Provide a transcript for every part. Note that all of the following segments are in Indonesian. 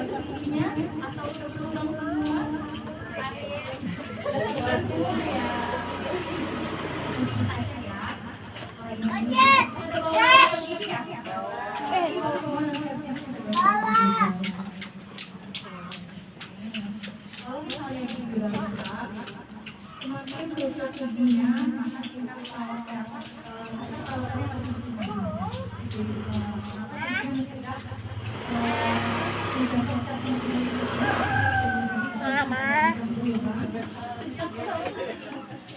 giginya atau berlubang semua? Ya. Kalau misalnya dibilang besar, semakin besar giginya, maka tingkat perawatan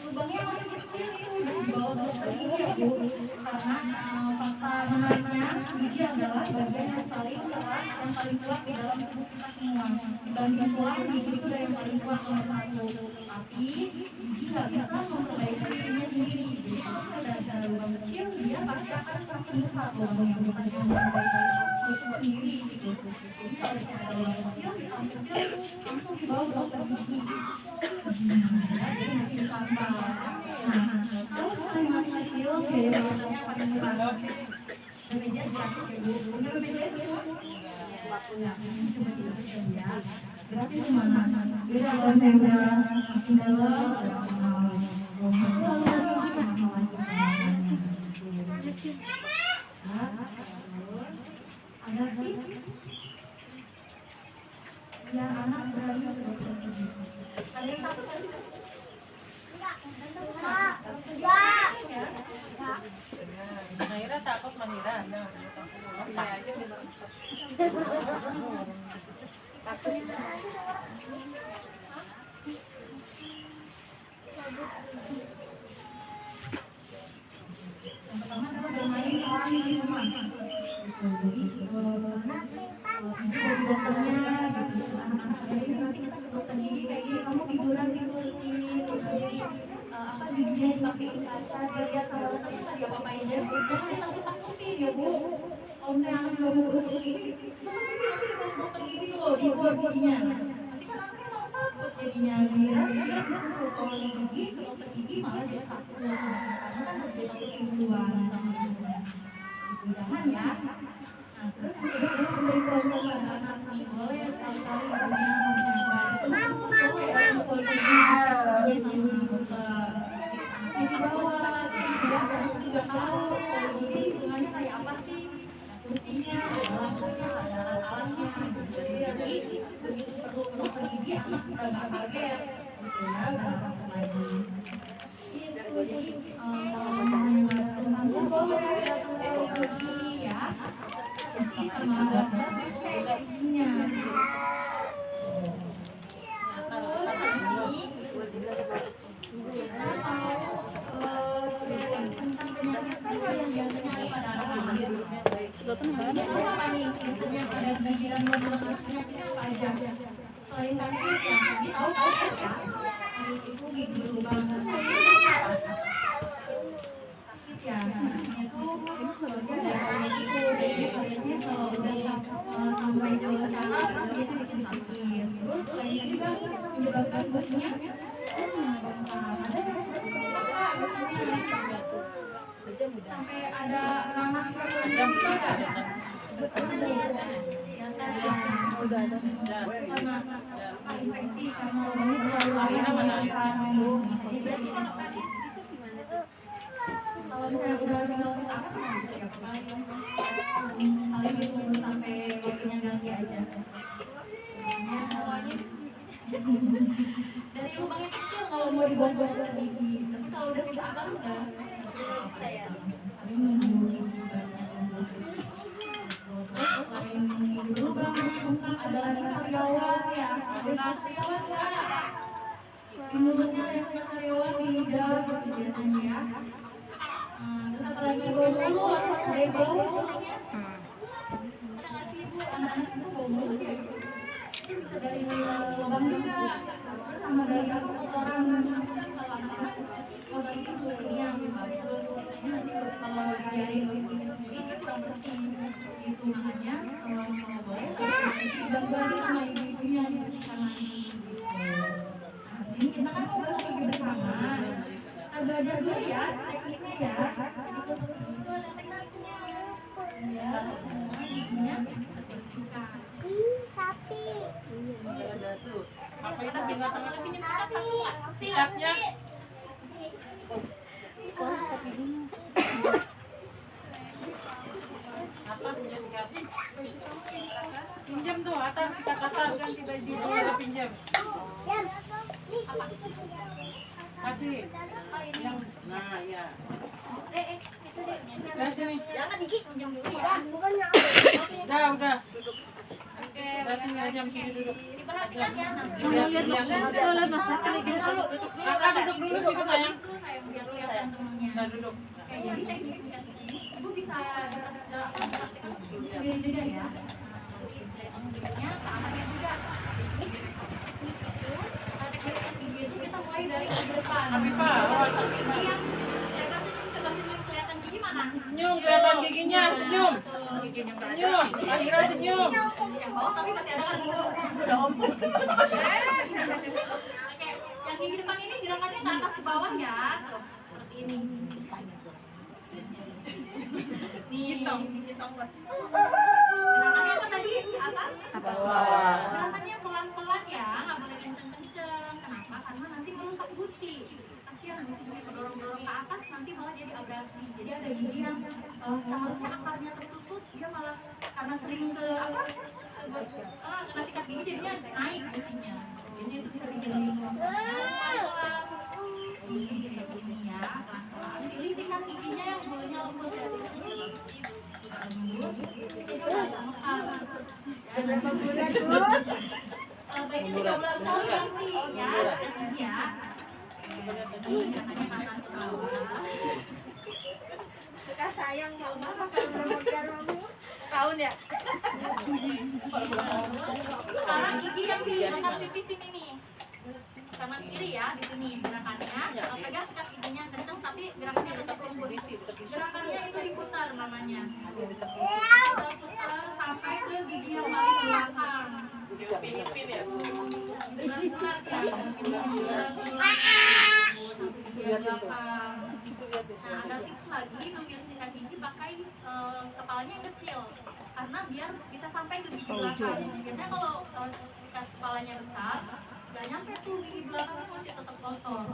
lubangnya masih kecil itu dibawa dokter gigi ya Bu, karena fakta benarnya gigi adalah bagian yang paling keras, yang paling kuat di dalam tubuh kita semua. Dibanding tulang, gigi itu udah yang paling kuat nomor satu. Tapi gigi nggak bisa memperbaiki dirinya sendiri. Jadi kalau ada lubang kecil, dia pasti akan semakin besar lubang yang bukan yang memperbaiki itu sendiri gitu. Jadi kalau ada lubang kecil, langsung dibawa ke dokter gigi. Terus masih kecil, biaya perawatnya paling murah. BPJS gratis ya Bu, punya BPJS ya? Nggak punya, cuma dilakukan ya. Gratis di mana? Beda kalau Pemda, makin dalam, ada tips biar anak berani berdokter gigi. Ada yang takut nggak sih? Mahira takut Mahira. Yang pertama adalah bermain orang di rumah. Jadi dokternya gitu, anak-anak jadi nanti kita ke dokter gigi kayak gini, kamu tiduran di kursi, terus jadi apa giginya dipakein kaca, dia lihat sama dokternya nggak diapa-apain dia, jangan ditakut-takutin ya Bu. Kalau misalnya anak nggak mau dokter gigi, nanti dibawa ke dokter gigi loh, dibuat giginya. Nanti kan anaknya malah takut jadinya dia kalau gigi ke dokter gigi malah dia takut, karena kan harus ditakutin duluan sama ibunya. Jangan ya. Nah, terus udah memberi contoh pada anak nih, boleh sekali-kali ibunya mukul giginya sama dokter. Anaknya dibawa, dia juga tahu kalau gigi hubungannya kayak apa sih, fungsinya, alatnya, ada alat-alatnya. Jadi begitu perlu ke dokter gigi, anak udah nggak kaget, gitu ya, udah nggak takut lagi. Itu jadi kalau yang ada teman-teman boleh datang ke gigi ya. Jadi sama dokter dicek giginya. Tentang penyakit yang biasanya ada pada anak-anak. Apa nih? Biasanya pada 90% penyakitnya apa aja? Selain kanker ya, jadi tahu ya. Itu gigi berlubang. Sakit ya, sakitnya tuh ada kalian itu, jadi kaliannya kalau udah sampai ke sana dia tuh bikin sakit. Terus selain itu juga menyebabkan gosnya ada sampai ada nanah udah ada karena infeksi karena kalau misalnya udah tinggal kesakitan ya paling ditunggu sampai waktunya ganti aja. Dari lubangnya kecil kalau mau dibongkar ke gigi, tapi kalau udah sisa akar udah bisa ya. Lubang ada lagi sariawan ya, ada sariawan nggak? Di mulutnya ada sariawan, di lidah gitu biasanya ya. Terus apa lagi bau mulut, ada bau mulutnya. Ada nggak sih Bu, anak-anak itu bau mulut ya? Bisa dari lubang juga, terus sama dari apa kotoran. Kalau anak-anak kalau ini mulutnya bagus, biasanya nanti kalau dibiarin gosip sendiri dia kurang bersih. Itu makanya kalau boleh dibantu sama ibu-ibunya dibersihkan lagi. Nah, ini kita kan mau gosok gigi bersama. Kita belajar dulu ya tekniknya ya. Jadi gosok gigi itu ada tekniknya. Ya, semua giginya kita bersihkan. Sapi. Apa itu binatang? Boleh pinjam sikat satu nggak? Sikapnya apa punya sikat? Pinjam tuh atas sikat atas. Ganti baju. Boleh pinjam. Apa? Kasih. Oh ini. Nah ya. Itu deh. Dari sini. Jangan dikit. Pinjam dulu ya. Udah. Dari sini aja sini duduk. Diperhatikan ya. Nanti. Lihat masakan gitu. Kakak duduk dulu situ sayang. Biar kelihatan temennya. Nah duduk. Oke, jadi teknik sikat gigi ibu bisa praktekkan sendiri juga ya. Gigi-nya ke anaknya juga. Teknik itu, teknik sikat gigi itu kita mulai dari depan. Tapi Pak, Gigi yang coba senyum kelihatan gigi mana? senyum kelihatan giginya, senyum. Senyum, Akhira senyum. Yang bawah tapi masih ada kan dulu. Udah ompong. Oke, yang gigi depan ini gerakannya ke atas ke bawah ya. Tuh, seperti ini. Ditong bos. Gerakannya apa tadi? Atas bawah. Gerakannya pelan-pelan ya, nggak boleh kenceng-kenceng. Kenapa? Karena nanti merusak gusi. Kasihan gusinya mendorong-dorong ke atas, nanti malah jadi abrasi. Jadi ada gigi yang seharusnya akarnya tertutup, dia malah karena sering ke apa? Kena sikat gigi jadinya naik gusinya. Jadi itu bisa bikin linglung. Pelan-pelan. Ini kayak gini ya, pelan-pelan. Pilih sikat giginya yang bulunya lembut ya. Berapa bulan Bu? Baiknya 3 bulan sekali ganti ya. Ganti ya. Ini katanya kanan ke bawah. Suka sayang mama kalau memegang kamu. Setahun ya? Sekarang gigi yang di dekat pipis ini nih. Kanan kiri ya, di sini gerakannya. Pegang sikat giginya kenceng tapi gerakannya tetap lembut. Gerakannya itu diputar namanya. Putar sampai ke gigi yang paling belakang. Dipin ya. Bulat-bulat ya. Nah, ada tips lagi ngambil sikat gigi pakai kepalanya yang kecil karena biar bisa sampai ke gigi belakang. Biasanya kalau sikat kepalanya besar nggak nyampe tuh gigi belakang masih tetap kotor,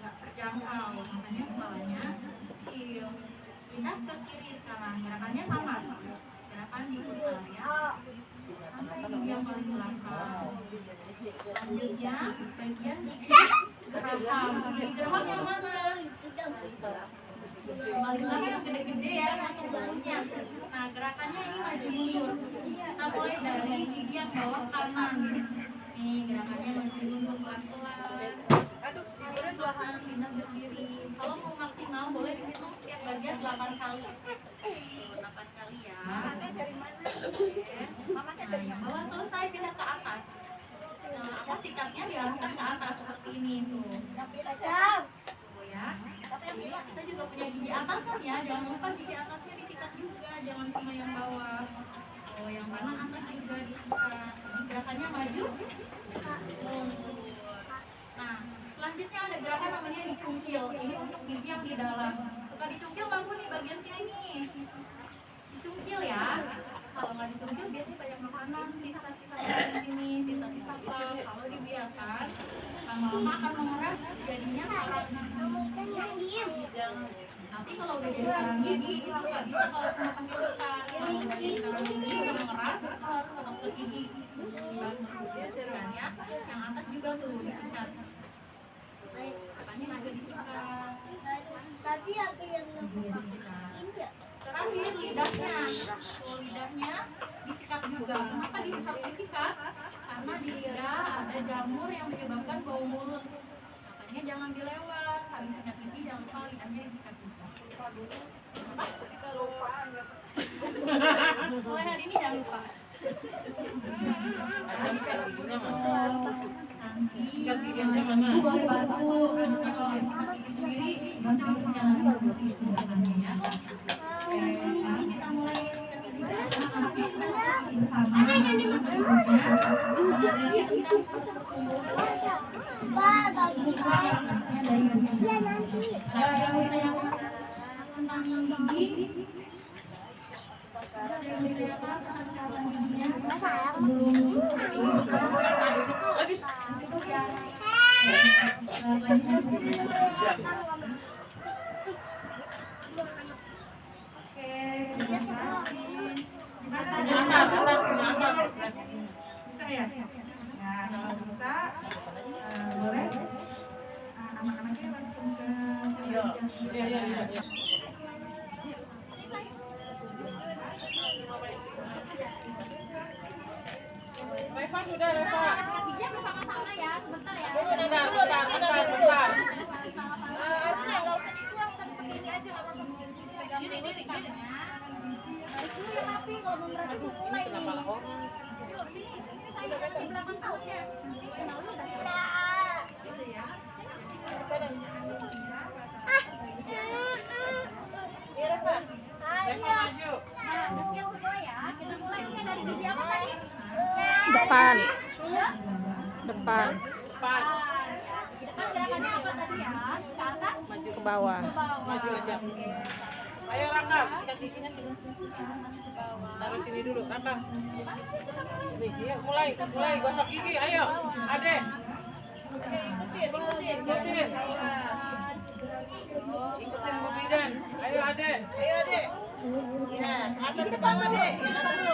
nggak terjangkau. Makanya kepalanya kecil. Kita ke kiri sekarang, gerakannya sama, gerakan diputar ya sampai gigi yang paling belakang. Selanjutnya bagian gigi geraham. Gigi geraham yang mana? Paling belakang yang gede-gede ya untuk bulunya. Nah gerakannya ini maju mundur. Kita mulai dari gigi yang bawah kanan. Nih gerakannya maju mundur pelan-pelan. Tidurnya 2 kali, pindah ke kiri. Kalau mau maksimal boleh dihitung setiap bagian 8 kali. 8 kali ya. Nah yang bawah selesai, pindah ke atas. Apa sikatnya diarahkan ke atas seperti ini tuh. Oh ya. Kita juga punya gigi atas kan ya. Jangan lupa gigi atasnya disikat juga, jangan cuma yang bawah. Oh yang kanan atas juga disikat. Ini gerakannya maju. Nah, selanjutnya ada gerakan namanya dicungkil. Ini untuk gigi yang di dalam. Suka dicungkil bangku nih bagian sini nih. Dicungkil ya. Kalau nggak dicungkil biasanya banyak makanan, sisa-sisa di sini, sisa-sisa apa. Kalau dibiarkan, lama-lama akan mengeras, jadinya karang gigi. Nanti kalau udah jadi karang gigi itu nggak bisa kalau cuma pakai sikat. Kalau udah jadi karang gigi udah mengeras, itu harus ke dokter gigi. Dan ya, yang atas juga tuh disikat. Katanya agak disikat. Tadi apa yang Disikat. Terakhir lidahnya. Oh, lidahnya disikat juga. Kenapa disikat? Karena di lidah ada jamur yang menyebabkan bau mulut. Makanya jangan dilewat. Habis sikat gigi jangan lupa lidahnya disikat juga. Apa? Kita lupa. Mulai hari ini jangan lupa. Ada sikat giginya mana? Nanti Sikat giginya mana? ibu boleh bantu anaknya kalau sikat gigi sendiri bantu jangan seperti itu ya. Sekarang kita mulai sikat gigi anaknya kita bersama ibunya. Dari kita tentang gigi Bisa ya? Nah, kalau bisa, boleh anak-anaknya langsung ke Iya. Reva sudah, Reva. Bersama-sama ya, sebentar ya. Bentar. Artinya nggak usah dituang, tapi pakai ini aja nggak apa-apa. Pegang dulu tiketnya. Tarik dulu ya Papi, kalau belum berarti belum mulai nih. Yuk, ini saya kan di belakang kau ya. Nanti kenal lu udah. Gitu ya. Iya, Reva. Reva Ayo. maju. Nah, yang mulai ya. Kita mulai ini dari gigi apa tadi? Depan. Ya? Depan Depan. Depan gerakannya apa tadi ya? Ke atas, ke bawah. ke bawah. Maju aja. Ayo Raka, sikat giginya sini. Taruh sini dulu, Raka. Nih, iya, mulai gosok gigi. Ayo, Ade. Ikutin. Ikutin Bu Bidan. Ayo Ade. Ya, atas ke bawah deh.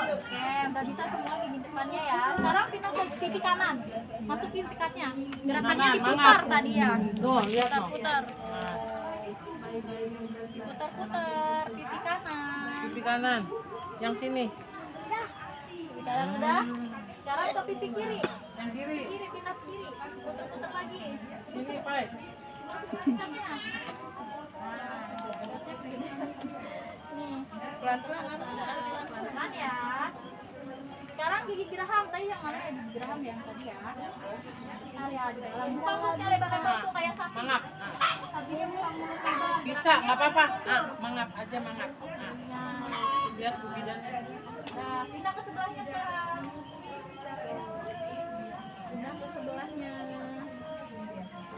Oke, udah bisa semua gigi depannya ya. Sekarang pindah ke pipi kanan. Masukin sikatnya. Gerakannya Kanan, diputar mangap. tadi ya. Tuh, lihat no. Putar. Diputar-putar pipi kanan. Pipi kanan. Yang sini. Pipi kanan udah. Sekarang ke pipi kiri. Yang kiri. Pipi kiri pindah ke kiri. Putar-putar lagi. Sini, Pai. Masukin sikatnya. Nih. Pelan-pelan. Pelan-pelan ya. Sekarang gigi geraham tadi yang mana ya, gigi geraham yang tadi ya. Bentar ya di dalam. Buka mulutnya lebar-lebar tuh kayak sapi. Mangap. Sapinya buka mulut lebar. Bisa, nggak apa-apa. Mangap aja mangap. Nah, Lihat Bu Bidan. nah, pindah ke sebelahnya sekarang. Pindah ke sebelahnya.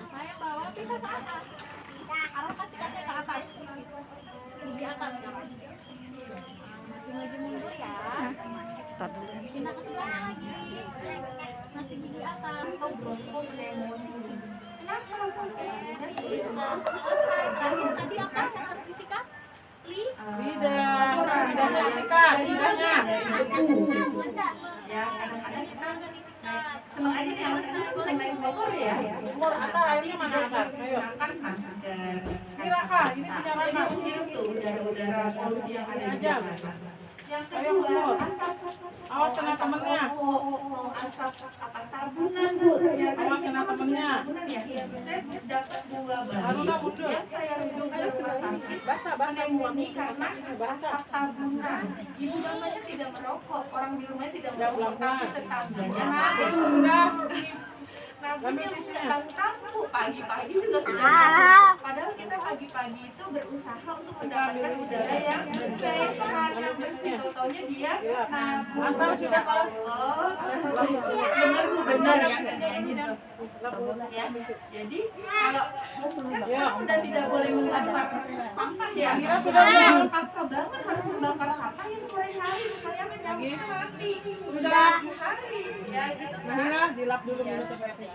Saya bawa pindah ke atas. Arahkan sikatnya ke atas. Gigi atas sekarang. Masih maju mundur ya. Pindah ke sebelahnya lagi. Masih gigi atas. Kenapa? Oke, sudah selesai. Terakhir tadi apa yang harus disikat? Lidahnya disikat, lidahnya. Ya, kadang-kadang kita senang aja kalau kita main motor ya. Umur Atar, airnya mana Atar? Ayo. Kan masker. Ini Raka, ini punya Raka. Itu udara-udara polusi yang ada di Aja. jalan. Yang Ayo, kedua, Umur. asap. Awas kena temennya. Asap apa tabunan Bu? Awas kena temennya. Tabunan ya. Saya dapat 2 bayi. Haruna mundur. Yang saya rujuk ke rumah sakit. Basah Pneumonia karena asap tabunan. Ibu bapaknya tidak merokok, orang di rumahnya tidak merokok, tapi tetangganya Udah. Nah, Ambil punya tisunya. tamu pagi-pagi juga sudah merokok. Padahal kita pagi-pagi itu berusaha untuk mendapatkan udara yang bersih, yang bersih. Taunya dia nabung. Antar sudah kalau. Oh, benar Bu, benar ya kerjanya ya. Jadi kalau kan sekarang udah tidak boleh membakar sampah ya. Kira sudah ya. Paksa banget harus membakar sampah yang sore hari supaya menyambut mati. Sudah. Pagi hari ya gitu kan. Mahira, dilap dulu dulu supaya tidak.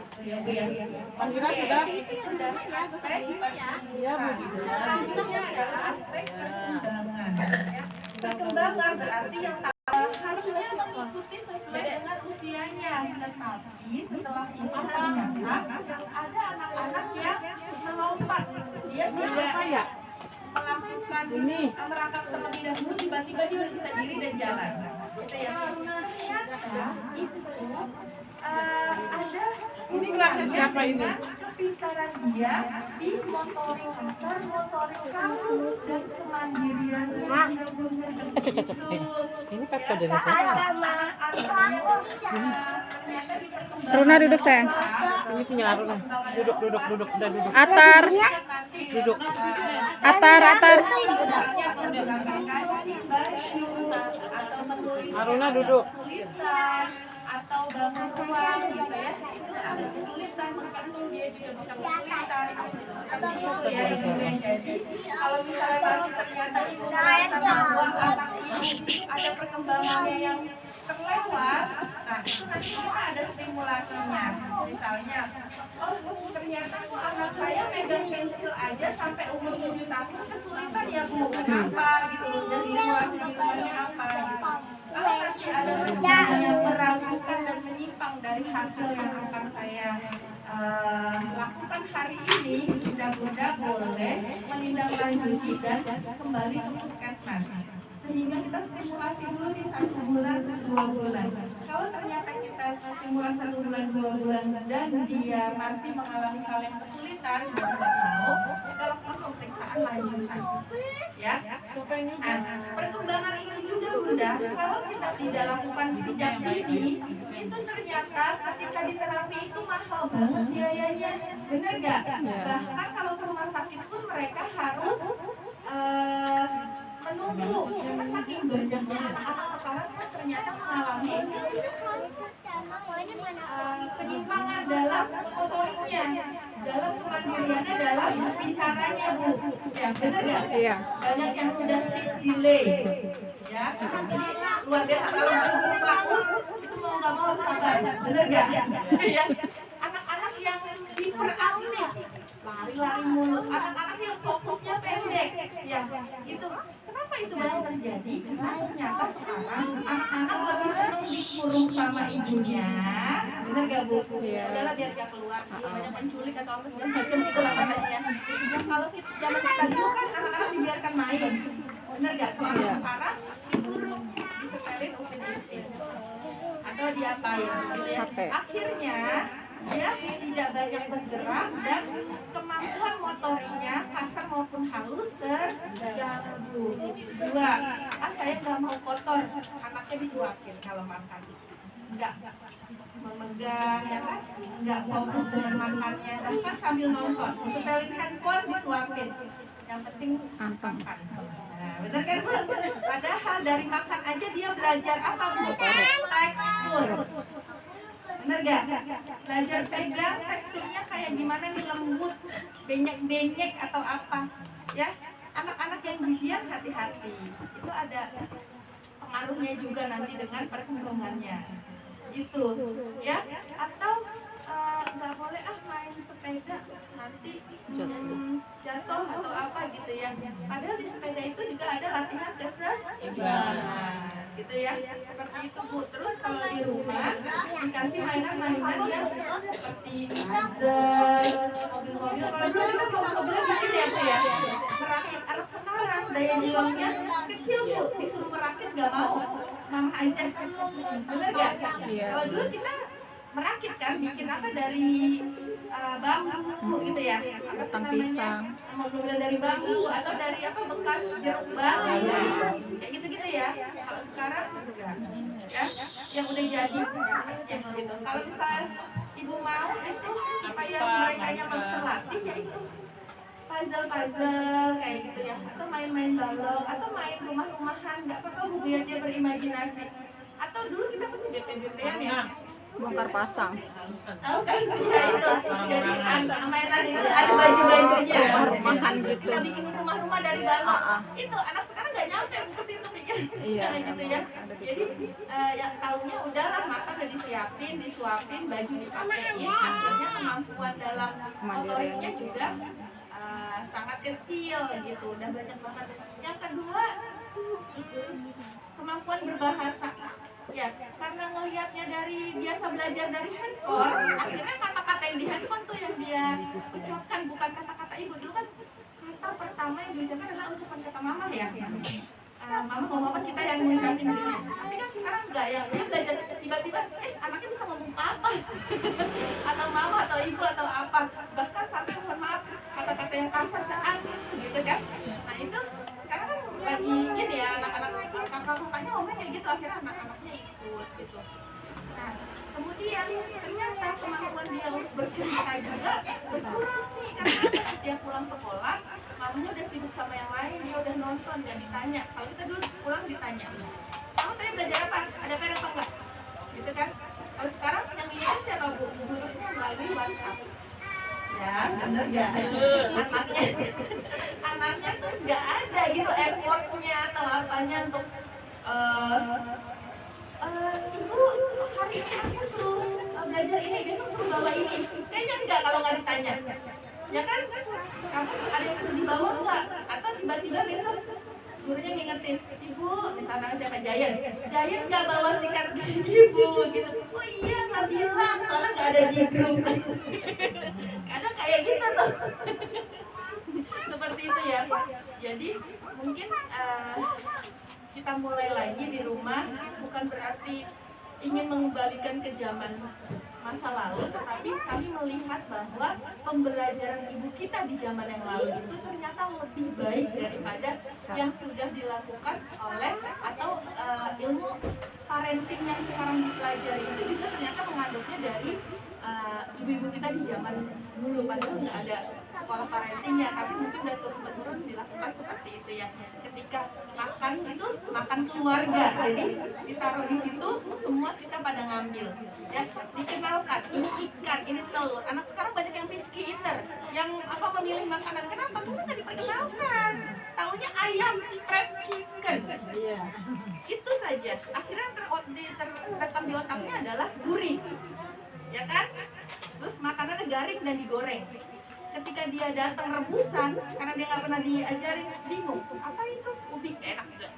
Mahira sudah. Itu yang udara ya, gosok gigi ya. Iya Bu. Selanjutnya adalah aspek perkembangan. Ya. Perkembangan berarti yang harusnya mengikuti sesuai dengan usianya. Tetapi setelah anak-anak, ada anak-anak yang melompat. Dia tidak Apa ya? melakukan Ini. merangkak terlebih dahulu, tiba-tiba dia udah bisa diri dan jalan. Gitu ya. Ternyata itu ada Ini kelasnya siapa ini? kepintaran dia di motorik kasar, motorik halus, dan kemandirian. Ini kakak dari siapa? Runa duduk sayang. Ini punya Aruna. Duduk. Udah duduk. Atar. Duduk. Atar. Aruna duduk. atau bangun ruang gitu ya, itu agak kesulitan, tergantung dia juga bisa kesulitan seperti itu ya ibu yang jadi kalau misalnya nanti ternyata ibu merasa bahwa anak ibu ada perkembangannya yang terlewat, nah itu nanti kita ada stimulasinya, misalnya oh ternyata kok anak saya megang pensil aja sampai umur 7 tahun kesulitan ya bu, kenapa gitu, dan stimulasi di rumahnya apa gitu. Kalau nanti ada perkembangan yang meragukan dan menyimpang dari hasil yang akan saya lakukan hari ini, bunda-bunda boleh menindaklanjuti dan kembali ke puskesmas. Sehingga kita stimulasi dulu di 1 bulan, 2 bulan. Kalau ternyata kita stimulasi 1 bulan, 2 bulan dan dia masih mengalami hal yang kesulitan, tidak mau, kita lakukan pemeriksaan lanjutan. Ya, perkembangan ini juga bunda, kalau kita tidak lakukan sejak dini, itu ternyata ketika di terapi itu mahal banget biayanya, bener gak? Bahkan kalau ke rumah sakit pun mereka harus menunggu, karena saking banyaknya anak-anak sekarang kan ternyata mengalami penyimpangan dalam motoriknya, dalam kemandiriannya, dalam bicaranya bu, ya benar nggak? Iya. Banyak yang udah speech delay, ya. Jadi luar biasa kalau guru pelaku itu mau nggak mau harus sabar, benar nggak? Ya. Anak-anak yang hiperaktif, lari-lari mulu, anak-anak yang fokusnya pendek, ya gitu. Kenapa itu banyak terjadi? Karena ternyata sekarang anak-anak lebih senang dikurung sama ibunya, bener gak bu? Udahlah biar gak keluar, banyak penculik atau apa segala macam itulah katanya. Kalau zaman kita dulu kan anak-anak dibiarkan main, bener gak? Kalau sekarang dikurung, disetelin, atau diapain, gitu ya. Akhirnya dia tidak banyak bergerak dan kemampuan motoriknya kasar maupun halus terganggu. 2, saya nggak mau kotor, anaknya disuapin kalau makan, nggak memegang, ya kan? Nggak fokus dengan makannya, bahkan sambil nonton, setelin handphone disuapin, yang penting makan. Nah, benar kan bu? Padahal dari makan aja dia belajar apa bu? Tekstur. Bener gak? Belajar pegang teksturnya kayak gimana nih, lembut, benyek-benyek atau apa ya. Anak-anak yang gizian hati-hati, itu ada pengaruhnya juga nanti dengan perkembangannya gitu ya. Atau nggak boleh main sepeda nanti jatuh atau apa gitu ya. Padahal di sepeda itu juga ada latihan keseimbangan gitu ya, seperti itu bu. Terus kalau di rumah dikasih mainan-mainan yang seperti puzzle, mobil-mobil. Kalau dulu kita mobil-mobil bikin ya bu ya, merakit. Anak sekarang daya juangnya kecil bu, disuruh merakit nggak mau, mama aja, bener gak? Kalau dulu kita merakit kan, bikin apa dari bambu gitu ya, batang pisang, mobil dari bambu atau dari apa bekas jeruk bali, kayak gitu-gitu ya. Kalau sekarang enggak, ya, yang udah jadi, yang gitu. Kalau misalnya ibu mau itu supaya mereka nyaman terlatih, ya itu puzzle kayak gitu ya, atau main-main balok, atau main rumah-rumahan, nggak apa-apa bu, biar dia berimajinasi. Atau dulu kita pasti BP-BP-an ya, bongkar pasang. tahu kan? Ya itu, jadi mainan itu ada baju-bajunya, rumahan gitu. Kita bikin rumah-rumah dari balok. Itu anak sekarang nggak nyampe ke situ pikir, kayak gitu ya. Jadi yang tahunya udahlah, makan udah disiapin, disuapin, baju dipakein. Akhirnya kemampuan dalam motoriknya juga sangat kecil gitu, udah banyak banget. Yang kedua, kemampuan berbahasa. Ya, karena ngelihatnya dari biasa belajar dari handphone, akhirnya kata-kata yang di handphone tuh yang dia ucapkan, bukan kata-kata ibu. Dulu kan kata pertama yang diucapkan adalah ucapan kata mama ya. Mama ngomong apa kita yang ngucapin gitu. Tapi kan sekarang enggak ya, dia belajar tiba-tiba anaknya bisa ngomong apa atau mama atau ibu atau apa, bahkan sampai mohon maaf kata-kata yang kasar gitu kan. Nah itu sekarang kan lagi gini ya, anak-anak kakak-kakaknya ngomong kayak gitu, akhirnya anak-anaknya ikut gitu. Nah kemudian ternyata kemampuan dia untuk bercerita juga berkurang nih, karena setiap pulang sekolah mamanya udah sibuk sama yang lain, dia udah nonton, gak ditanya. Kalau kita dulu pulang ditanya, kamu tadi belajar apa? Ada PR apa enggak? Gitu kan? Kalau ya, bener nggak? Anaknya tuh nggak ada gitu effortnya atau apanya untuk ibu hari ini aku suruh belajar ini, besok suruh bawa ini. Kayaknya enggak kalau nggak ditanya. Ya kan? Kamu ada yang suruh dibawa nggak? Atau tiba-tiba besok gurunya ngingetin, ibu, misalnya siapa Jayan nggak bawa sikat gigi bu, gitu. Oh iya nggak bilang, soalnya nggak ada di grup. Kadang kayak gitu tuh. Seperti itu ya. Jadi mungkin kita mulai lagi di rumah, bukan berarti ingin mengembalikan ke zaman masa lalu, tetapi kami melihat bahwa pembelajaran ibu kita di zaman yang lalu itu ternyata lebih baik daripada yang sudah dilakukan oleh atau ilmu parenting yang sekarang dipelajari itu juga ternyata mengandungnya dari ibu-ibu kita di zaman dulu, padahal nggak ada sekolah parentingnya, tapi mungkin dari turun-temurun dilakukan seperti itu ya. Ketika makan itu makan keluarga, jadi ditaruh di situ semua kita pada ngambil ya, dikenalkan ini ikan, ini telur. Anak sekarang banyak yang picky eater, yang memilih makanan. Kenapa? Karena nggak diperkenalkan, taunya ayam, fried chicken. Itu saja, akhirnya terrekam di otaknya adalah gurih, ya kan? Terus makanannya garing dan digoreng. Ketika dia datang rebusan, karena dia nggak pernah diajarin, bingung apa itu ubi, enak juga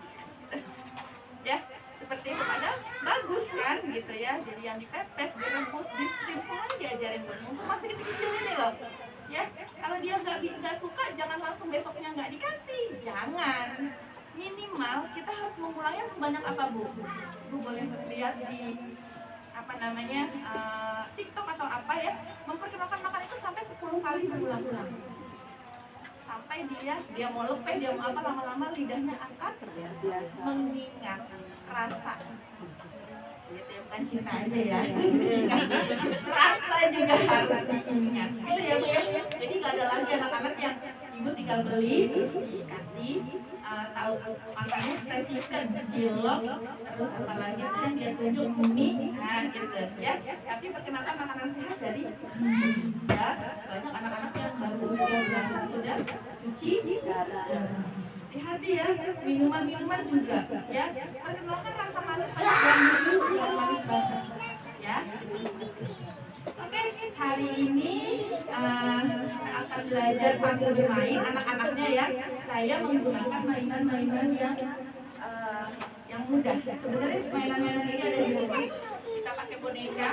ya, seperti itu. Padahal bagus kan gitu ya, jadi yang dipepes, direbus, di steam, semuanya diajarin dulu. Masih kecil-kecil ini loh ya. Kalau dia nggak suka, jangan langsung besoknya nggak dikasih, jangan. Minimal kita harus mengulangnya sebanyak apa bu boleh lihat di TikTok atau apa ya, memperkenalkan makan itu sampai 10 kali berulang-ulang, sampai dia mau lepeh, dia mau apa, lama-lama lidahnya akan mengingat rasa gitu ya, bukan cinta aja ya. Rasa juga harus diingat gitu ya bu ya. Jadi nggak ada lagi anak-anak yang ibu tinggal beli terus dikasih tahu makannya fried chicken, cilok, terus apa lagi tuh yang dia tunjuk mie, nah gitu ya. Tapi perkenalkan makanan sehat dari ya, banyak anak-anak yang baru usia belasan sudah cuci darah. Hati-hati ya, minuman-minuman juga ya. Perkenalkan rasa manis dan manis banget ya. Oke, hari ini kita akan belajar sambil bermain anak-anaknya ya. Saya menggunakan mainan-mainan yang mudah. Sebenarnya mainan-mainan ini ada di rumah. Kita pakai boneka.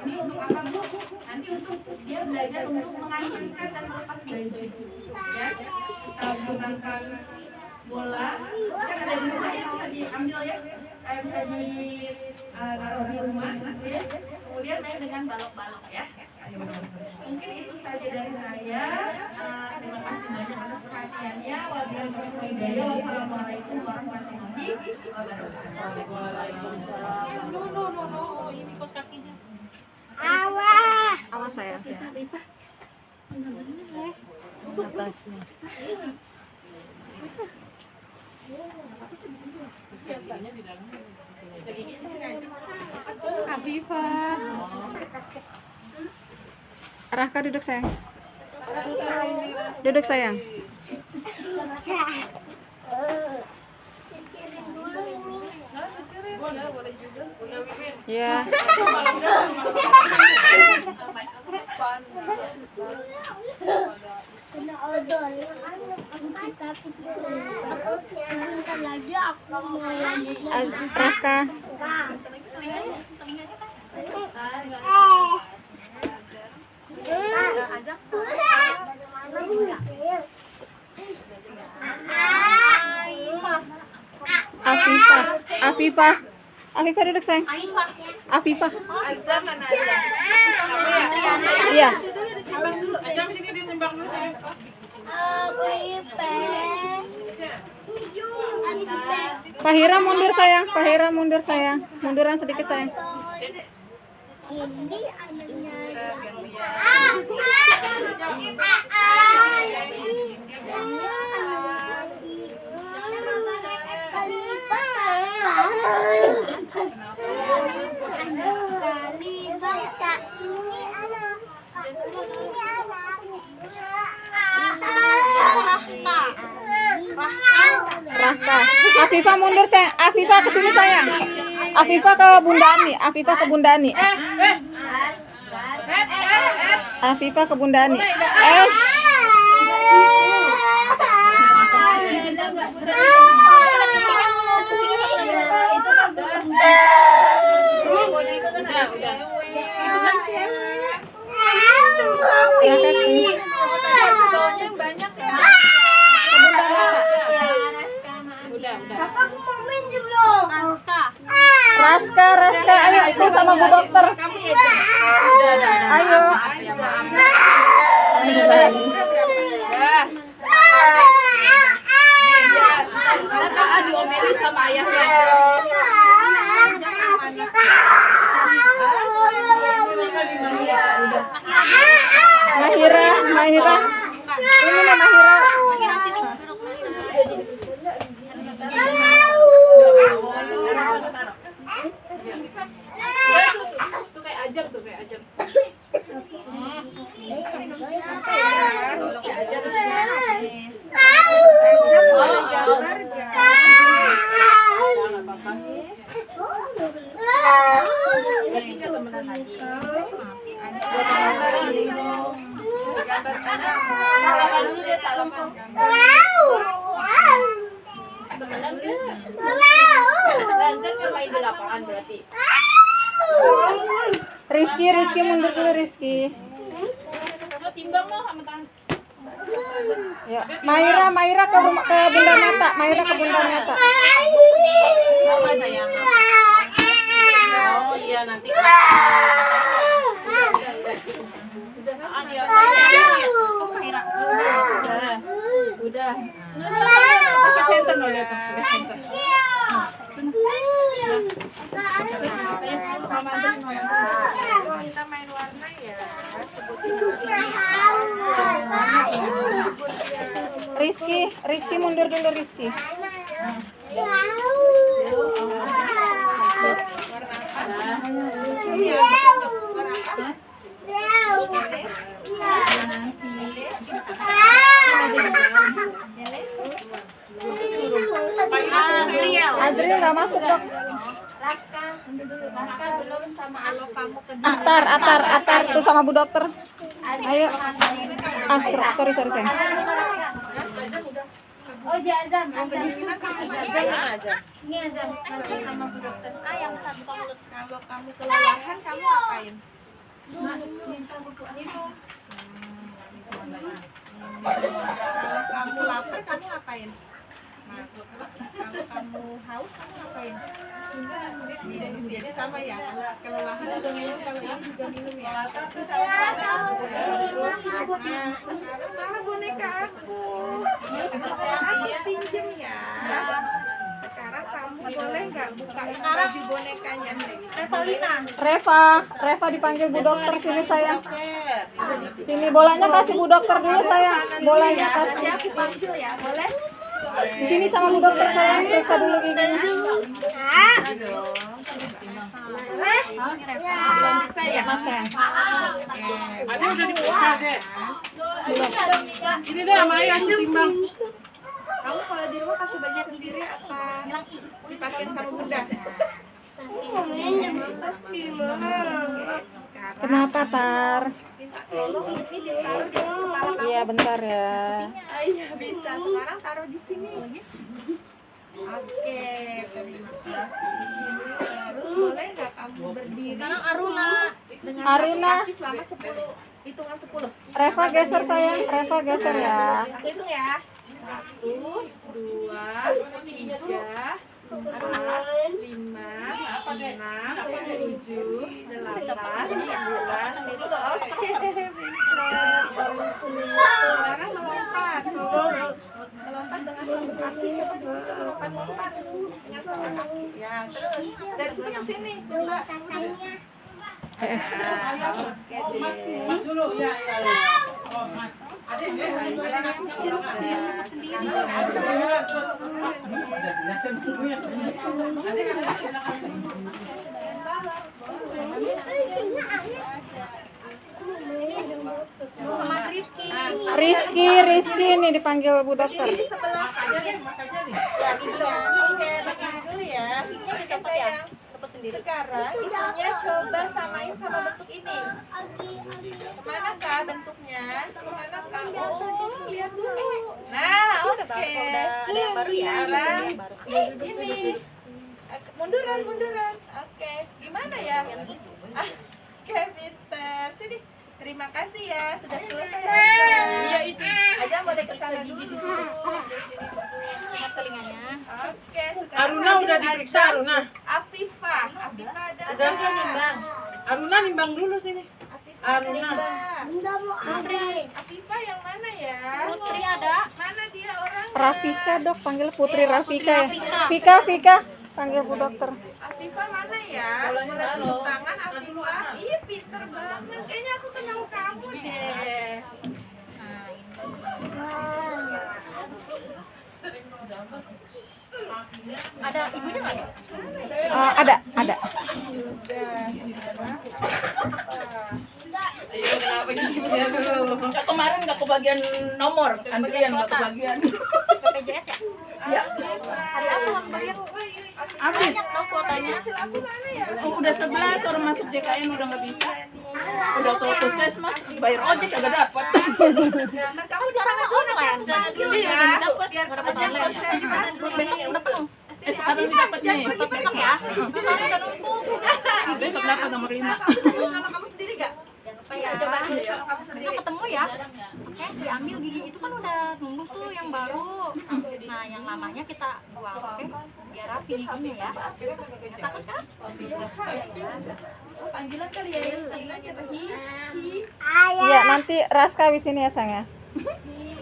Ini untuk apa bu? Nanti untuk dia belajar untuk mengancingkan dan melepas baju. Ya, kita gunakan bola. Kan ada di rumah yang bisa diambil ya. Bisa ditaruh di rumah, ya. Kemudian main dengan balok-balok ya. Mungkin itu saja dari saya. Terima kasih banyak atas perhatiannya. Wassalamualaikum warahmatullahi wabarakatuh. Waalaikumsalam. No, ini kos kakinya. Awas saya. Atasnya. Biasanya di dalam. Afifah. Raka duduk sayang. Duduk sayang. Boleh juga. Ya. Lagi aku mau Raka. Afifah duduk sayang. Afifah. Azam mana Azam? Iya. Azam sini ditimbang dulu ya. Fahira mundur sayang. Fahira mundur sayang. Munduran sedikit sayang. Ini anaknya ini anak Raka. Afifah mundur sayang. Afifah ke sini sayang. Afifah ke Bunda Ani. Afifah ke Bunda Ani. Afifah ke Bunda Ani. Raka ke sini. banyak ya. Raska, ayo itu sama Bu Dokter. Ayo. Diomelin sama ayahnya. Mahira. Ini nih Mahira. Tuh kayak ajar. Salaman dulu deh, salaman. Lantar kan main di lapangan berarti. Rizky mundur dulu Rizky. Mau timbang mau sama tangan. Ya, Mahira ke Bunda Meta. Mahira ke Bunda Meta. Apa sayang? Oh iya nanti. Udah. Pakai center dulu tuh, pakai center. Kita main warna ya. Rizky mundur dulu Rizky. Azril nggak masuk dok. Raska belum sama Alo kamu ke Atar tuh sama Bu Dokter. Ayo. Sorry sayang. Oh, Azam. Ini Azam sama Bu Dokter. Yang satu mulut. Kalau kamu kelelahan kamu apain? Minta buku itu. Kalau kamu lapar kamu apain? Kalau kamu haus kamu apain? Di sini sama ya. Kalau kelelahan juga minum, kalau ini juga minum ya. Sekarang malah boneka aku. Aku pinjem ya. Sekarang kamu boleh nggak bukain baju bonekanya? Reva dipanggil Bu Dokter sini sayang. Sini bolanya kasih Bu Dokter dulu sayang. Bolanya kasih. Panggil ya, boleh? Di sini sama Bu Dokter sayang, periksa dulu giginya. Belum bisa ya? Maaf sayang. Ada udah dibuka deh. Ini deh sama ayah timbang. Kamu kalau di rumah kasih banyak sendiri apa dipakai sama bunda? Kenapa Tar? Minta tolong ini ditaruh di kepala kamu. Iya bentar ya. Iya bisa. Sekarang taruh di sini. Oke, terima kasih. Terus boleh nggak kamu berdiri? Sekarang Aruna. Dengan Aruna. kaki selama 10, hitungan 10. Reva geser sayang, Reva geser ya. Aku hitung ya. 1, 2, 3, 4, 5, 6, 7, 8, 9, 10. Oke, pintar. Sekarang melompat. Melompat dengan satu kaki. Coba lompat dengan satu kaki. Ya, terus dari situ ke sini. Coba. Mas dulu ya. Oh, Mas. Muhammad Rizky. Rizky nih dipanggil Bu Dokter. Sebelah Ya, giginya. Oke, pakai dulu ya. Giginya Oke, dicopot ya? sayang. Cepet sendiri. Sekarang ibunya coba samain sama bentuk ini. Kemana kak bentuknya? Kemana kak? Oh, lihat dulu. Nah, Udah oke. baru, udah ada yang baru ya. Sekarang Ada yang baru. ini. Munduran. Oke, gimana ya? Oke, pintar. Sini. Terima kasih ya, sudah selesai. Iya itu. Aja boleh ke sana dulu. Lihat telinganya. Oke, sekarang Aruna udah diperiksa, Aruna. Afifa ada. Udah nimbang. Aruna nimbang dulu sini. Aruna. Putri. Afifa yang mana ya? Putri ada. Mana dia orangnya? Rafika dok, panggil Putri Rafika ya. Rafika. Vika, panggil Bu Dokter. Afifa mana ya? Boleh tepuk tangan Afifa. Iya, pinter banget. Kayaknya aku kenal kamu deh. Nah, ini. Ada ibunya nggak ya? Ada. Ayo kenapa gini dulu? Kemarin nggak kebagian nomor, antrian nggak kebagian. BPJS ya? Ya. Hari apa waktu bagian? Banyak tau kuotanya. Aku mana ya? Oh, udah 11 orang masuk JKN udah nggak bisa. Udah ke puskesmas, bayar ojek kagak dapat. Nah, kamu Sekarang mah online. sana dulu Iya, ya. dapat. Biar Nggak dapat aja online. proses. Besok udah penuh. Sekarang dapat nih. Buat besok ya? Sekarang udah numpuk. Besok dapat nomor 5. Sama kamu sendiri gak? Ya, Coba dulu sama kamu besok sendiri. ketemu ya. Oke, diambil gigi itu kan udah numpuk tuh yang baru. Nah, yang lamanya kita buang. Oke, biar rapi giginya ya. Takut kan? Panggilan kali ya, panggilannya Hi. Iya, nanti Raska habis ini ya sayang ya.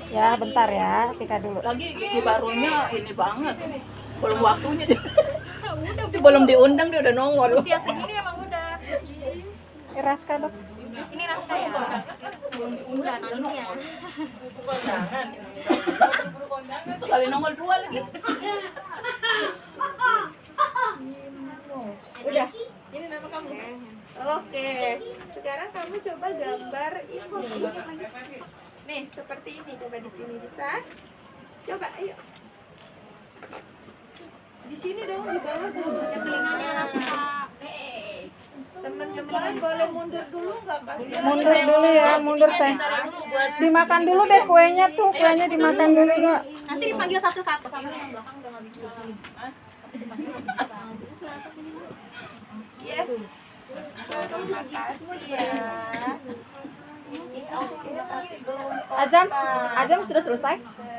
Ya, bentar ya, Vika dulu. Lagi gigi barunya ini banget. Belum waktunya. Belum diundang dia udah nongol. Usia segini emang udah. Raska dok. Ini rasa ya. Udah nangisnya. Sekali nongol 2 lagi. Udah. Ini nama kamu. Oke. Sekarang kamu coba gambar ibu. Nih, seperti ini. Coba di sini bisa. Coba, ayo. Di sini dong, di bawah dong. Telinganya rasa. Teman-teman boleh mundur dulu nggak kasihan? Mundur dulu ya, mundur sayang. Dimakan dulu deh kuenya tuh, kuenya dimakan dulu ya. Nanti dipanggil satu-satu sama yang belakang udah nggak bisa. Yes. Terima kasih ya. Azam sudah selesai?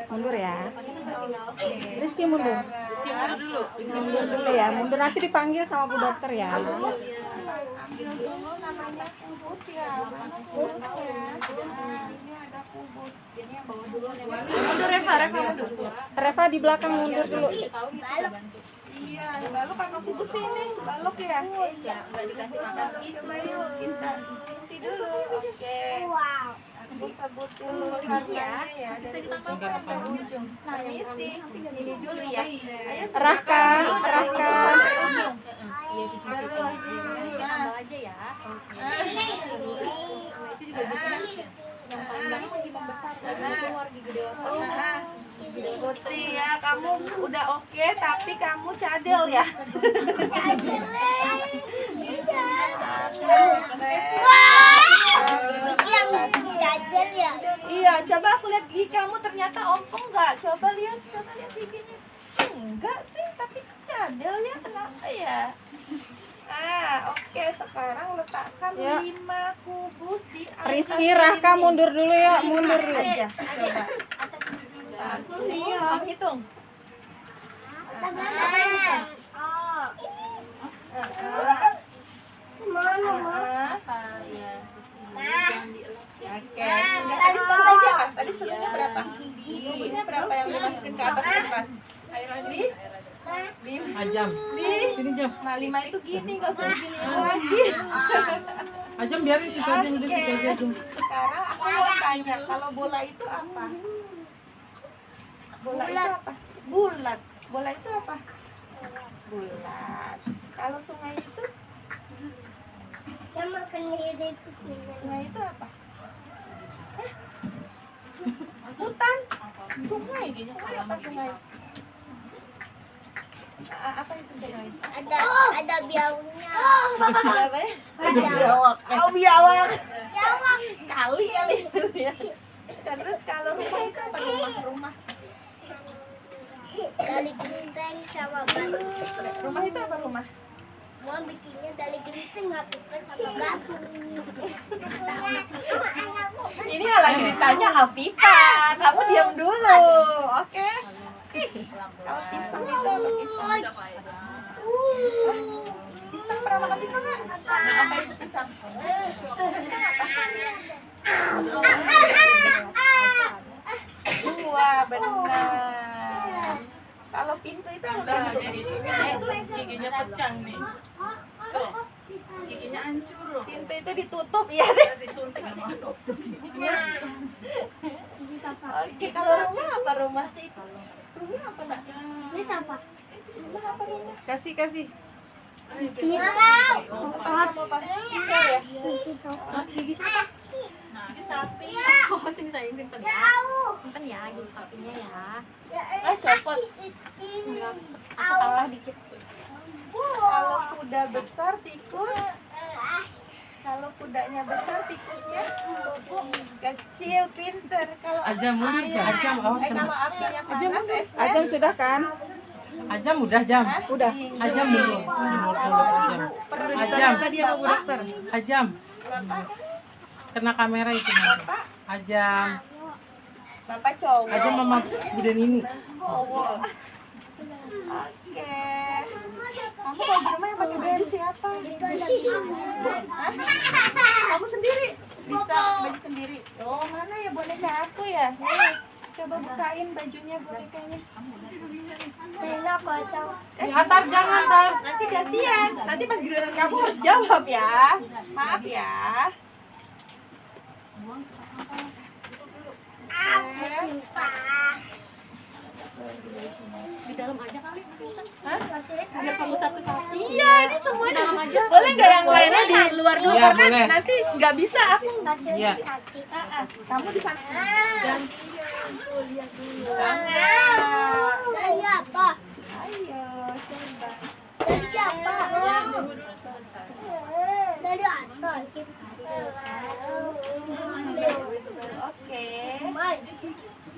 Mundur ya. Rizky mundur. Mundur dulu ya, mundur nanti dipanggil sama Bu Dokter ya. Ambil dulu namanya kubus ya. Mana kubusnya? Nah, ini ada kubus. Jadi yang bawah dulu yang Mundur Reva mundur. Reva di belakang mundur dulu. Iya, balok kan masih ke sini. Balok ya. ya nggak dikasih makan. Coba yuk kita isi dulu. Oke. Wow. Aku sebut dulu harganya ya dari ujung sampai ujung. Nah, yang Permisi. Ini dulu ya. Ayo Raka. tambah aja ya. Itu juga bisa. Yang paling belakang lagi membesar karena keluar gigi dewasa. Nah, Putri ya, kamu udah oke, tapi kamu cadel ya. Iya, coba aku lihat gigi kamu ternyata ompong nggak? Coba lihat giginya. Enggak sih, tapi cadel ya, kenapa ya? Oke, sekarang letakkan Ya. 5 kubus di atas Rizky, Raka ini. mundur dulu ya, mundur dulu. Aja, coba. 1, 2, hitung. Tadi setengahnya berapa? Kubusnya berapa yang dimasukin ke atas kertas? Air lagi? Ajam. Sini Jam. Nah, 5 itu gini, nggak usah gini lagi. Ajam biarin situ aja udah situ aja. Jam. Sekarang aku mau tanya, kalau bola itu apa? Bola itu apa? Bulat. Bola itu apa? Bulat. Kalau sungai itu? Sungai itu apa? Hutan. Sungai gitu. Apa sungai? Apa itu sungai? Ada biawaknya. Ada apa ya? Biawak. Oh, biawak. Kali. Terus kalau rumah itu apa rumah? Dari genteng sama batu. Rumah itu apa rumah? Mau bikinnya dari genteng nggak sama batu. Ini yang lagi ditanya Afifa. Kamu diam dulu, oke? Kalau pisang itu apa pisang? Pisang pernah makan pisang nggak? Apa itu pisang? Wah, benar. Kalau pintu itu Udah udah jadi itu giginya pecah nih. Tuh, giginya hancur loh. pintu itu ditutup ya deh. Udah disuntik sama dokter. Oke, kalau rumah apa rumah sih? Rumah apa nak? Ini siapa? Rumah apa rumah? Kasih. Iya. Apa apa? Tinggal ya? Gigi siapa? Gigi sapi. Oh, sini saya simpen ya. Simpen ya gigi sapinya ya. Copot. Aku tambah dikit. Kalau kuda besar tikus. Kalau kudanya besar tikusnya kecil pinter. Kalau Ajam mundur, air- Ajam. kalau apinya panas esnya Ajam sudah kan? Ajam udah jam. Udah. Ajam dulu. Jemur dulu Ajam. Ajam. Tadi sama Bu Dokter. Ajam. Kena kamera itu. Bapak, Ajam. bapak cowok. Ajam mama Buden ini. Cowok. Oke. Kamu kalau di rumah yang pakai baju siapa? Hah? Kamu sendiri? Bisa pakai baju sendiri? Oh, mana ya boneka aku ya? Nih, coba bukain bajunya bonekanya. Rena kocok. Tar jangan tar. Nanti gantian. Nanti pas giliran kamu harus jawab ya. Maaf ya. Di dalam aja kali. Hah? Biar kamu satu-satu. Iya, ini semua Di dalam aja. boleh nggak yang lainnya di luar dulu? Iya, Karena boleh. nanti nggak bisa aku. Iya. Kamu di sana. Lihat dulu. Bangga. Dari apa? Ayo, coba. Dari apa? Dari atas. Oke. Mai.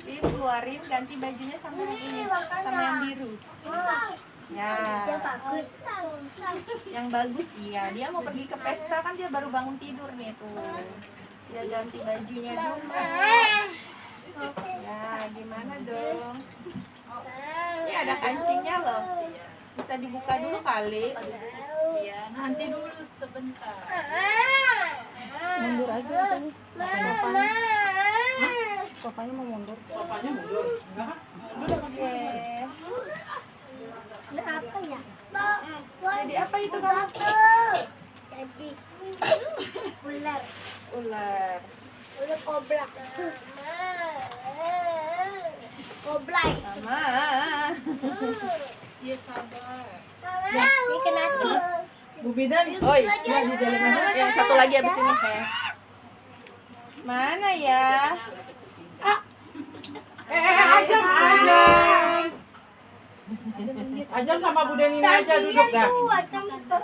Dikeluarin ganti bajunya sama yang ini, sama yang biru. Ya. Dia bagus. Yang bagus iya. Dia mau pergi ke pesta kan dia baru bangun tidur nih tuh. Dia ganti bajunya dulu. Ya, gimana dong? Ini ada kancingnya loh. Bisa dibuka dulu kali. Iya, nanti dulu sebentar. Mundur aja tadi. Sopanya. Sopanya mau mundur. Bapaknya mundur. Enggak. Oke. Ini apa ya? Jadi apa itu kamu? Jadi ular. Ular. Ular kobra. Koblai. Sama. Iya sabar. Ini kena hati. Bu Bidan. Oi, di dalam mana? Yang satu lagi abis ini. Mana ya? Ajam. Ajam sama Bu Deni aja duduk dah. Macam aku.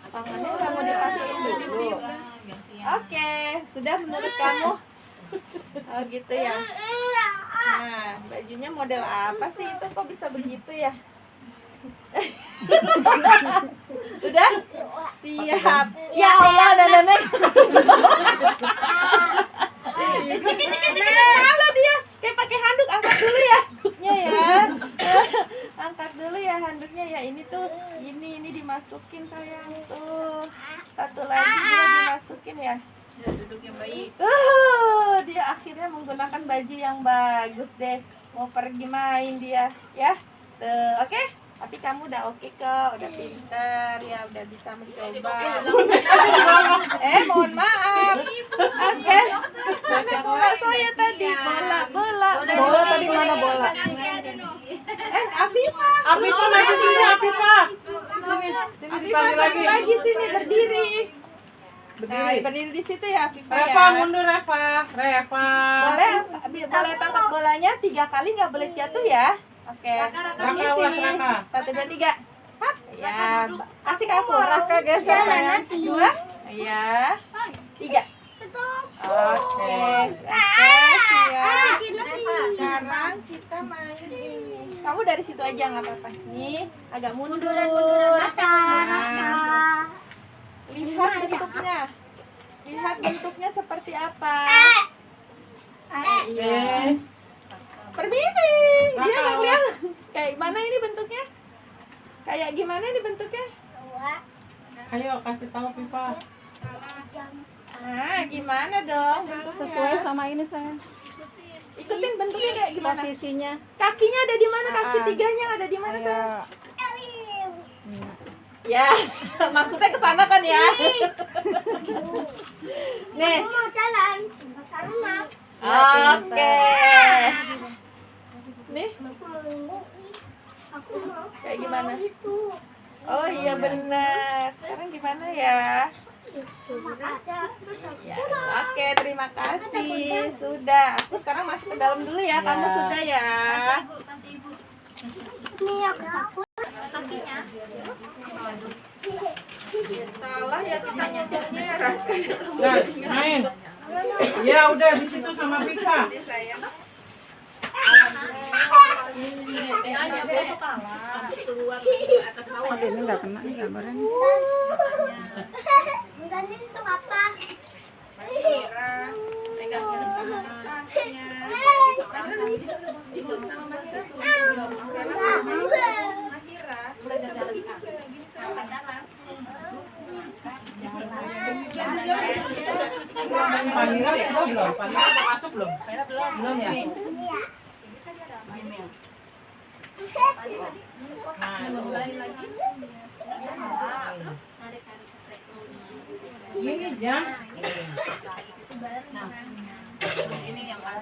Tangannya udah mau dipakein dulu. Oke, sudah menurut kamu? Oh gitu ya. Nah, bajunya model apa sih itu? Kok bisa begitu ya? Udah? Siap. Ya Allah, dan nenek. Kalau dia kayak pakai handuk, angkat dulu ya handuknya ya. Angkat dulu ya handuknya ya. Ini tuh, ini dimasukin sayang tuh. Satu lagi dia dimasukin ya. Duduk yang baik. Dia akhirnya menggunakan baju yang bagus deh. Mau pergi main dia, ya. Tuh, oke? Tapi kamu udah oke kok, udah pinter ya, udah bisa mencoba. Mohon maaf. Oke. Mana bola saya tadi? Bola. Bola tadi mana bola? Afifa. Afifa masih sini, Afifa. Sini Afifa dipanggil satu lagi. lagi sini berdiri. Berdiri. berdiri di situ ya, Viva Reva ya. mundur Reva. Reva. Boleh tangkap bolanya 3 kali, nggak boleh jatuh ya. Oke. Raka ulas Raka. 1, 2, 3. Hap. Ya, kasih ke aku. Raka geser sayang. 2. Ya. 3. Oke. Siap. Sekarang kita main ini. Kamu dari situ aja nggak apa-apa. Nih, agak mundur. Nah, lihat bentuknya. Lihat bentuknya seperti apa. Oke. Permisi. Dia Raka. nggak lihat. Kayak mana ini bentuknya? Kayak gimana ini bentuknya? Ayo kasih tahu Pipa. Gimana dong bentuknya? Sesuai sama ini sayang. Ikutin bentuknya kayak gimana? Posisinya. Kakinya ada di mana? Kaki Ah. tiganya ada di mana, Sayang? Ayo. Ya, maksudnya ke sana kan ya? Nih. Mau jalan karena Oke. Nih, aku mau kayak gimana? itu Oh iya benar. Sekarang gimana ya? aja Ya, oke, terima kasih. Sudah. Aku sekarang masuk ke dalam dulu ya. Kamu Ya. sudah ya. ini aku takut kakinya. Salah ya kita nyebutnya rasa. Nah, main. Ya udah di situ sama Pika. Aduh, ini nggak kena nih gambarnya. Berani untuk apa Panggilan belum? Panggilan udah masuk belum? Belum ya? Gini jam.